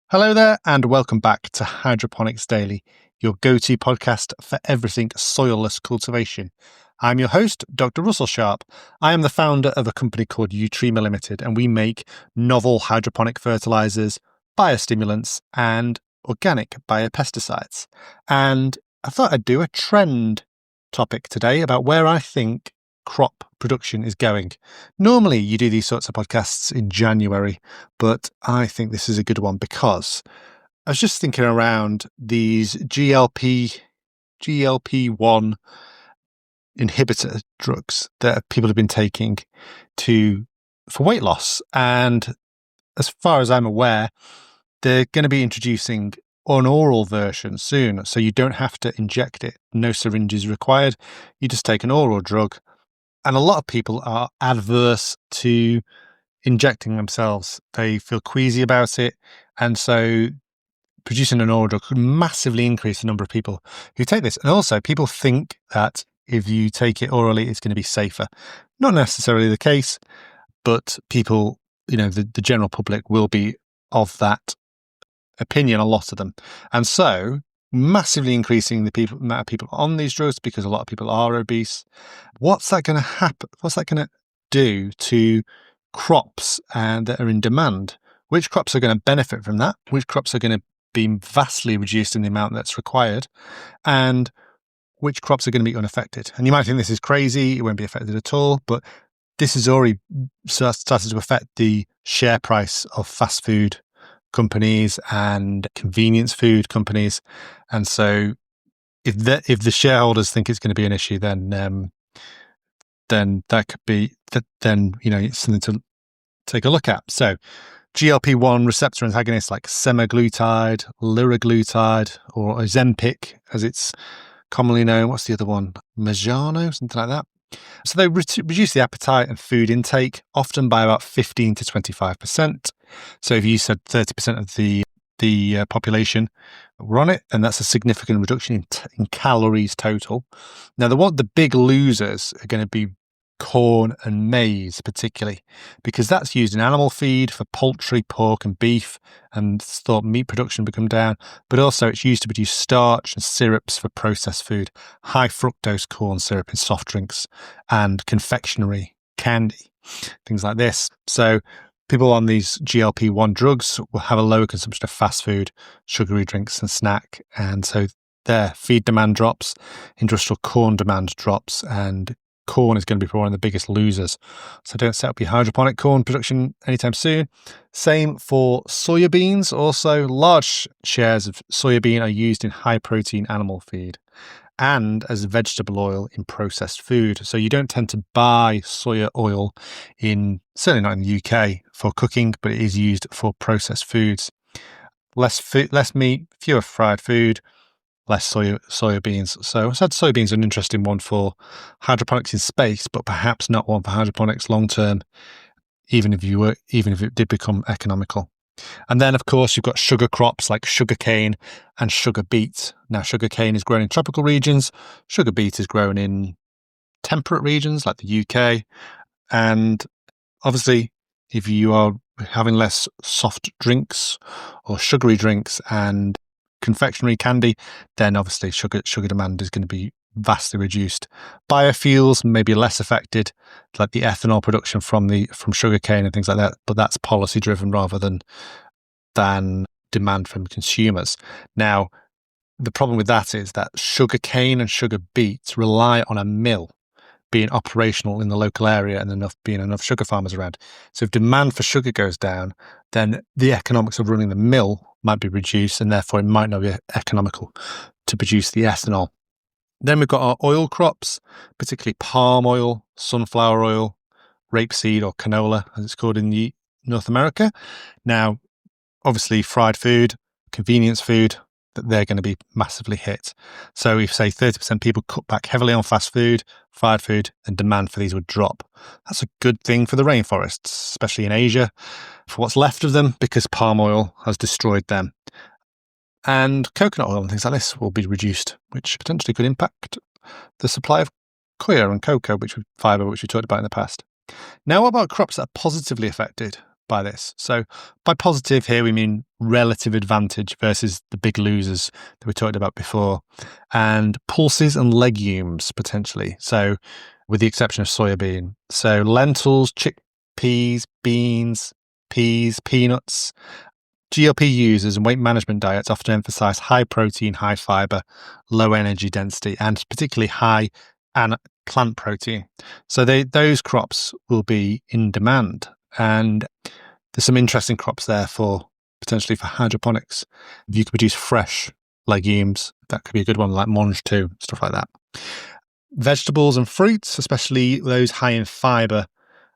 Hello there, and welcome back to Hydroponics Daily, your go-to podcast for everything soilless cultivation. I'm your host, Dr. Russell Sharp. I am the founder of a company called Utrema Limited, and we make novel hydroponic fertilizers, biostimulants, and organic biopesticides. And I thought I'd do a trend topic today about where I think crop production is going. Normally you do these sorts of podcasts in January, but I think this is a good one because I was just thinking around these GLP-1 inhibitor drugs that people have been taking for weight loss. And as far as I'm aware, they're going to be introducing an oral version soon. So you don't have to inject it. No syringes required. You just take an oral drug. And a lot of people are adverse to injecting themselves. They feel queasy about it. And so producing an oral drug could massively increase the number of people who take this. And also people think that if you take it orally, it's going to be safer. Not necessarily the case, but people, the general public will be of that opinion, a lot of them. And so massively increasing the amount of people on these drugs because a lot of people are obese. What's that going to happen? What's that going to do to crops that are in demand? Which crops are going to benefit from that? Which crops are going to be vastly reduced in the amount that's required? And which crops are going to be unaffected? And you might think this is crazy, it won't be affected at all, but this has already started to affect the share price of fast food companies and convenience food companies. And so if the shareholders think it's going to be an issue, then that could be that. Then it's something to take a look at. So GLP-1 receptor antagonists like Semaglutide, Liraglutide, or Ozempic, as it's commonly known. What's the other one? Mounjaro, something like that. So they reduce the appetite and food intake, often by about 15 to 25%. So if you said 30% of the population were on it, and that's a significant reduction in calories total. Now, the big losers are going to be corn and maize, particularly because that's used in animal feed for poultry, pork and beef, and thought meat production would come down, but also it's used to produce starch and syrups for processed food, high fructose corn syrup in soft drinks and confectionery, candy, things like this. So people on these GLP-1 drugs will have a lower consumption of fast food, sugary drinks and snack, and so their feed demand drops, industrial corn demand drops, and corn is going to be one of the biggest losers. So don't set up your hydroponic corn production anytime soon. Same for soybeans. Also, large shares of soybean are used in high protein animal feed and as vegetable oil in processed food. So you don't tend to buy soya oil certainly not in the UK for cooking, but it is used for processed foods. Less meat, fewer fried food, less soybeans. So I said soybeans are an interesting one for hydroponics in space, but perhaps not one for hydroponics long term, even if it did become economical. And then, of course, you've got sugar crops like sugarcane and sugar beet. Now, sugarcane is grown in tropical regions. Sugar beet is grown in temperate regions like the UK. And obviously, if you are having less soft drinks or sugary drinks and confectionery candy, then obviously sugar demand is going to be vastly reduced. Biofuels may be less affected, like the ethanol production from sugarcane and things like that, but that's policy driven rather than demand from consumers. Now, the problem with that is that sugarcane and sugar beets rely on a mill being operational in the local area and being enough sugar farmers around. So if demand for sugar goes down, then the economics of running the mill might be reduced, and therefore it might not be economical to produce the ethanol. Then we've got our oil crops, particularly palm oil, sunflower oil, rapeseed or canola, as it's called in North America. Now, obviously fried food, convenience food, that they're going to be massively hit. So if, say, 30% people cut back heavily on fast food, fried food, and demand for these would drop. That's a good thing for the rainforests, especially in Asia, for what's left of them, because palm oil has destroyed them. And coconut oil and things like this will be reduced, which potentially could impact the supply of coir and cocoa, fibre, which we talked about in the past. Now, what about crops that are positively affected by this. So by positive here, we mean relative advantage versus the big losers that we talked about before, and pulses and legumes potentially. So with the exception of soybean. So lentils, chickpeas, beans, peas, peanuts. GLP users and weight management diets often emphasize high protein, high fiber, low energy density, and particularly high plant protein. So those crops will be in demand. And there's some interesting crops there for potentially for hydroponics. If you could produce fresh legumes, that could be a good one, like mange too, stuff like that. Vegetables and fruits, especially those high in fiber.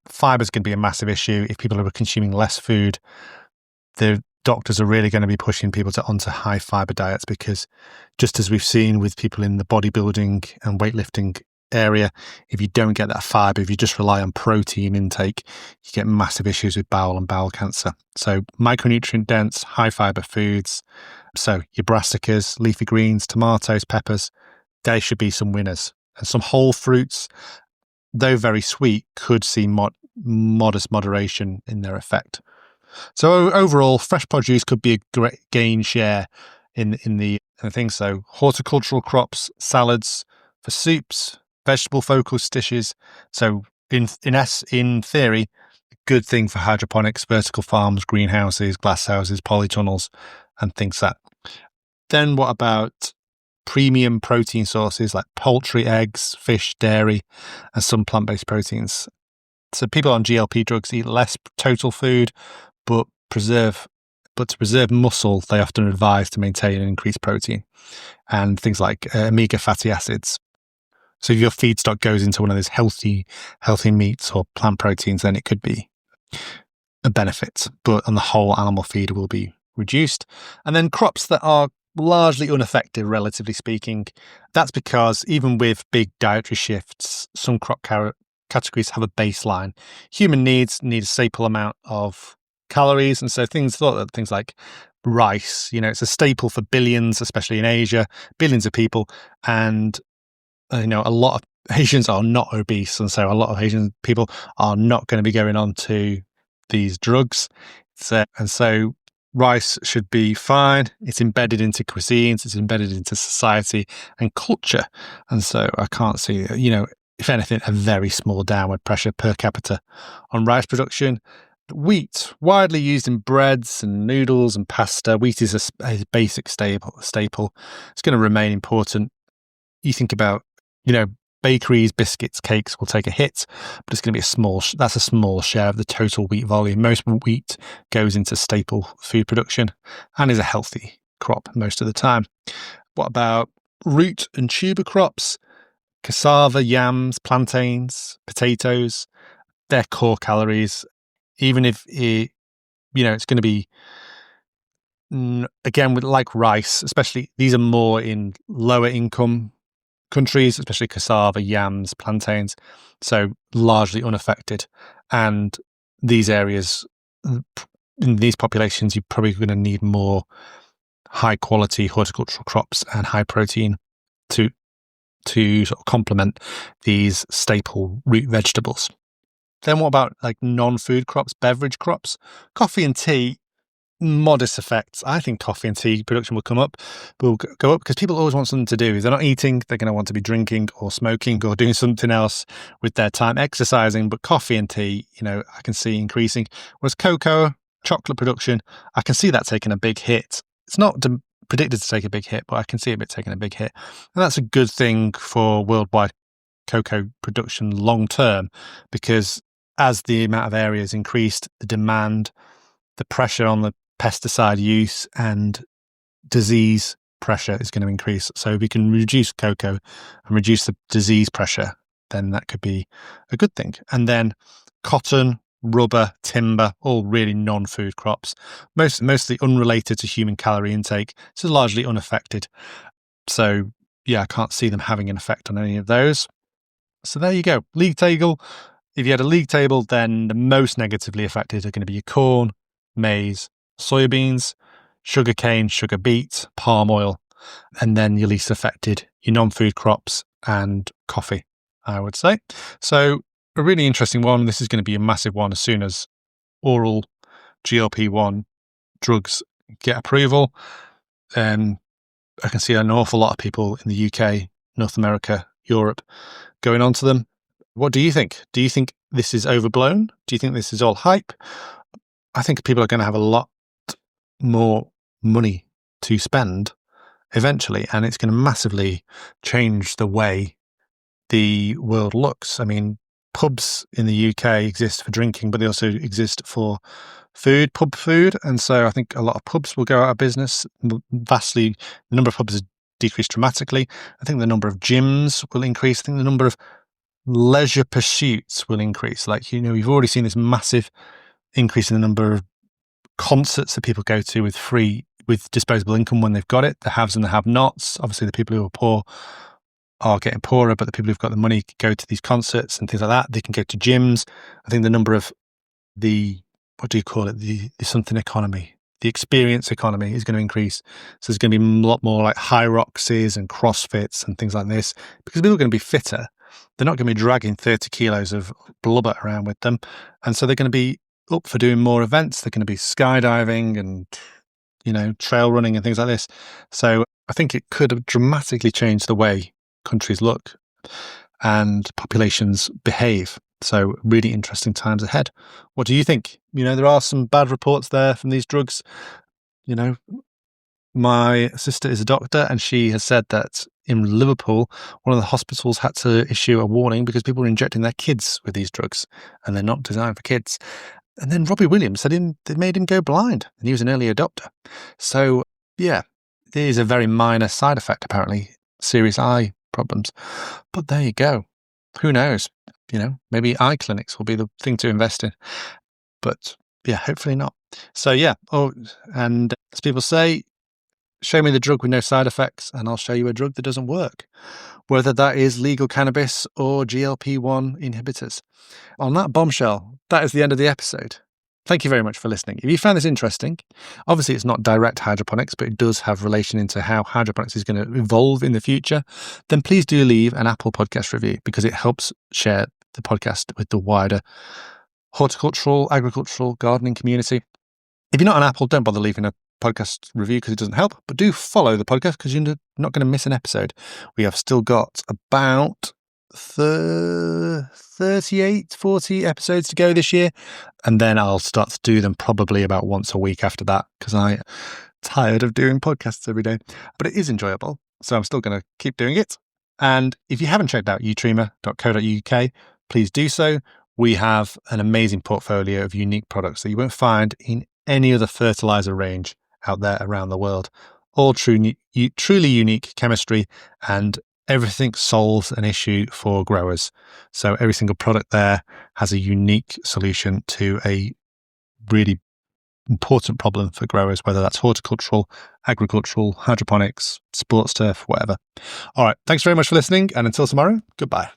Fiber is going to be a massive issue if people are consuming less food. The doctors are really going to be pushing people onto high fiber diets, because just as we've seen with people in the bodybuilding and weightlifting area, if you don't get that fiber, if you just rely on protein intake, you get massive issues with bowel and bowel cancer. So micronutrient dense, high fiber foods. So your brassicas, leafy greens, tomatoes, peppers, they should be some winners. And some whole fruits, though very sweet, could see modest moderation in their effect. So overall, fresh produce could be a great gain share in the thing. So horticultural crops, salads for soups, vegetable focused dishes. So in theory, a good thing for hydroponics, vertical farms, greenhouses, glass houses, polytunnels, and things like that. Then what about premium protein sources like poultry, eggs, fish, dairy, and some plant-based proteins? So people on GLP drugs eat less total food, but to preserve muscle, they often advise to maintain and increase protein and things like omega fatty acids. So if your feedstock goes into one of those healthy meats or plant proteins, then it could be a benefit, but on the whole, animal feed will be reduced. And then crops that are largely unaffected, relatively speaking. That's because even with big dietary shifts, some crop categories have a baseline. Human needs need a staple amount of calories, and so things like rice, it's a staple for billions, especially in Asia, billions of people, and a lot of Asians are not obese, and so a lot of Asian people are not going to be going on to these drugs. So rice should be fine. It's embedded into cuisines, it's embedded into society and culture, and so I can't see, if anything, a very small downward pressure per capita on rice production. Wheat, widely used in breads and noodles and pasta. Wheat is a basic staple. It's going to remain important. You think about, bakeries, biscuits, cakes will take a hit, but it's going to be a small share of the total wheat volume. Most wheat goes into staple food production and is a healthy crop most of the time. What about root and tuber crops? Cassava, yams, plantains, potatoes, they're core calories. Even if it's going to be, again, with like rice, especially these are more in lower income countries, especially cassava, yams, plantains, so largely unaffected. And these areas, in these populations, you're probably going to need more high quality horticultural crops and high protein to sort of complement these staple root vegetables. Then what about like non-food crops, beverage crops? Coffee and tea, modest effects. I think coffee and tea production will go up because people always want something to do. If they're not eating, they're going to want to be drinking or smoking or doing something else with their time, exercising. But coffee and tea, I can see increasing. Whereas cocoa, chocolate production, I can see that taking a big hit. It's not predicted to take a big hit, but I can see it taking a big hit. And that's a good thing for worldwide cocoa production long term, because as the amount of areas increased, the demand, the pressure on the pesticide use and disease pressure is going to increase. So if we can reduce cocoa and reduce the disease pressure, then that could be a good thing. And then cotton, rubber, timber, all really non-food crops, mostly unrelated to human calorie intake, so largely unaffected. So yeah, I can't see them having an effect on any of those. So there you go. League table. If you had a league table, then the most negatively affected are going to be your corn, maize, soybeans, sugarcane, sugar beet, palm oil, and then your least affected, your non-food crops and coffee, I would say. So a really interesting one. This is going to be a massive one as soon as oral GLP-1 drugs get approval, then I can see an awful lot of people in the UK, North America, Europe going onto them. What do you think? Do you think this is overblown? Do you think this is all hype? I think people are going to have a lot more money to spend eventually, and it's going to massively change the way the world looks. I mean, pubs in the UK exist for drinking, but they also exist for food, pub food. And so I think a lot of pubs will go out of business. The number of pubs has decreased dramatically. I think the number of gyms will increase. I think the number of leisure pursuits will increase. Like, you've already seen this massive increase in the number of concerts that people go to with disposable income when they've got it, the haves and the have-nots. Obviously, the people who are poor are getting poorer, but the people who've got the money can go to these concerts and things like that. They can go to gyms. I think the number of the something economy, the experience economy is going to increase. So there's going to be a lot more like hyroxes and crossfits and things like this, because people are going to be fitter. They're not going to be dragging 30 kilos of blubber around with them. And so they're going to be up for doing more events. They're going to be skydiving and, trail running and things like this. So I think it could have dramatically changed the way countries look and populations behave. So really interesting times ahead. What do you think? There are some bad reports there from these drugs. My sister is a doctor, and she has said that in Liverpool, one of the hospitals had to issue a warning because people were injecting their kids with these drugs, and they're not designed for kids. And then Robbie Williams said they made him go blind, and he was an early adopter. So yeah, it is a very minor side effect, apparently, serious eye problems. But there you go. Who knows? Maybe eye clinics will be the thing to invest in. But yeah, hopefully not. So yeah, and as people say, show me the drug with no side effects and I'll show you a drug that doesn't work, whether that is legal cannabis or GLP-1 inhibitors. On that bombshell, that is the end of the episode. Thank you very much for listening. If you found this interesting, obviously it's not direct hydroponics, but it does have relation into how hydroponics is going to evolve in the future, then please do leave an Apple podcast review, because it helps share the podcast with the wider horticultural, agricultural, gardening community. If you're not on Apple, don't bother leaving a podcast review because it doesn't help, but do follow the podcast because you're not going to miss an episode. We have still got about 38, 40 episodes to go this year, and then I'll start to do them probably about once a week after that, because I'm tired of doing podcasts every day. But it is enjoyable, so I'm still going to keep doing it. And if you haven't checked out utrema.co.uk, please do so. We have an amazing portfolio of unique products that you won't find in any other fertilizer range out there around the world. All truly unique chemistry, and everything solves an issue for growers. So every single product there has a unique solution to a really important problem for growers, whether that's horticultural, agricultural, hydroponics, sports turf, whatever. All right. Thanks very much for listening. And until tomorrow, goodbye.